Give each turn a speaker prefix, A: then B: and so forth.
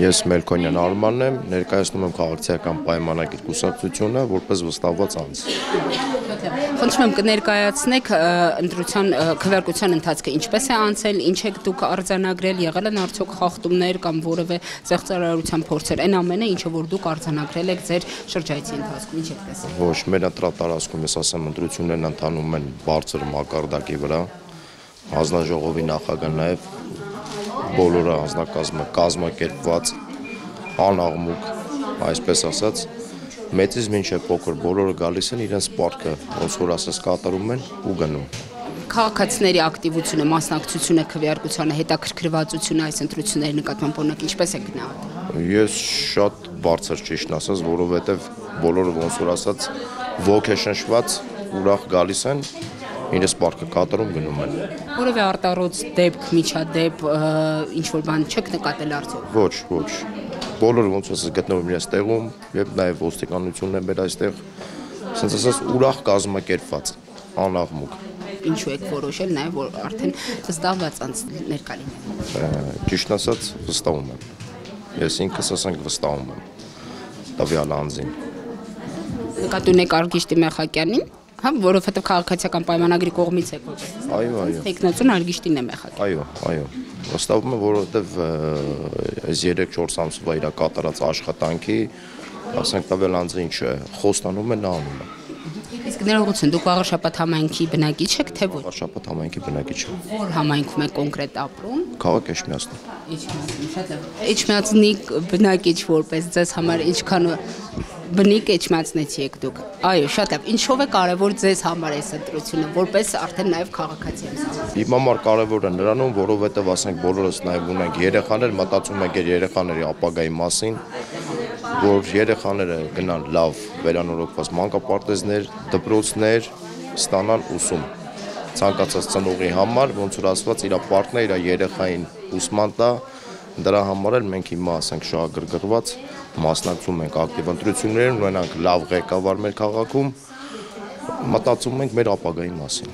A: Ես Մելքոնյան Արմանն եմ, ներկայացնում եմ քաղաքացիական պայմանագիր կուսակցությունը որպես վստահված անձ։
B: Խնդրում եմ կներկայացնեք ընտրության քվեարկության ընթացքը ինչպես է անցել, ինչ եք դուք արձանագրել, եղել են արդյոք խախտումներ կամ որևէ զեղծարարության փորձեր, այն ամենը, ինչը որ դուք արձանագրել եք ձեր շրջայցի ընթացքում, ինչ եք տեսել։
A: Ոչ, մեր ընտրատարածքում ես ասեմ, ընտրություններն ընթանում են բարձր մակարդակի վրա, հանձնաժողովի նախագահ նաև բոլորը հանձնակազմը կազմակերպված, անաղմուկ, այսպես ասած, մեծից մինչև փոքր բոլորը գալիս են իրենց պարտքը, ոնց որ ասես կատարում են ու գնում։
B: Քաղաքացիների ակտիվությունը, մասնակցությունը քվեարկությանը, հետաքրքրվածությունը այս ընտրությունների նկատմամբ օրինակ ինչպես է գնահատում։
A: Ես շատ բարձր ճիշտն ասած, որովհետև բոլորը ոնց որ ասած ոգեշնչված ուրախ գալիս են, իրենց պարտքը կատարում գնում են։
B: Որևէ արտառոց դեպք, միջադեպ, ինչ որ բան չեք նկատել արդյոք։
A: Ոչ։ Բոլորը ոնց ասած գտնվում իրենց տեղում, եւ նաև ոստիկանությունն է մեր այստեղ, ասենց ասած ուրախ կազմակերպված, անաղմուկ։
B: Ինչու եք որոշել նաև որ արդեն վստահված անձ ներկա լինեն։
A: Ճիշտ ասած վստահում եմ։ Ես ինքս ասենք վստահում եմ տվյալ անձին։
B: Նկատի ունեք Արգիշտի Մեխակյանին, հա, որովհետև քաղաքացիական պայմանագրի կողմից եք որպես։
A: Այո։
B: Տեխնացուն Արգիշտին է Մեխակյան։
A: Այո։ Վստահում եմ, որովհետև այս 3-4 ամսվա իր կատարած աշխատանքի, ասենք տվյալ անձը ինչ է, խոստանում է նա անում է։
B: Իսկ ներողություն, դուք Վաղարշապատ համայնքի բնակիչ եք, թե ոչ։
A: Վաղարշապատ համայնքի բնակիչ եմ։
B: Որ համայնքում եք կոնկրետ ապրում։
A: Քաղաք Էջմիածն։
B: Շատ լավ։ Էջմիածնի բնակիչ որպես ձեզ համար ինչքան բնիկ Էջմիածնեցի եք դուք։ Այո, շատ լավ։ Ինչով է կարևոր ձեզ համար այս ընտրությունը, որպես արդեն նաև քաղաքացի։
A: Իմ համար կարևոր է նրանում, որովհետև ասենք բոլորս նաև ունենք երեխաներ, մտածում ենք երեխաների ապագայի մասին, որ երեխաները գնան լավ վերանորոգված մանկապարտեզներ, դպրոցներ, ստանան ուսում։ Ցանկացած ծնողի համար, ոնց որ ասված, իր պարտքն է իր երեխային ուսման տա, դրա համար էլ մենք հիմա ասենք շահագրգռված մասնակցում ենք ակտիվ ընտրություններին, ունենանք լավ ղեկավար մեր քաղաքում, մտածում ենք մեր ապագայի մասին։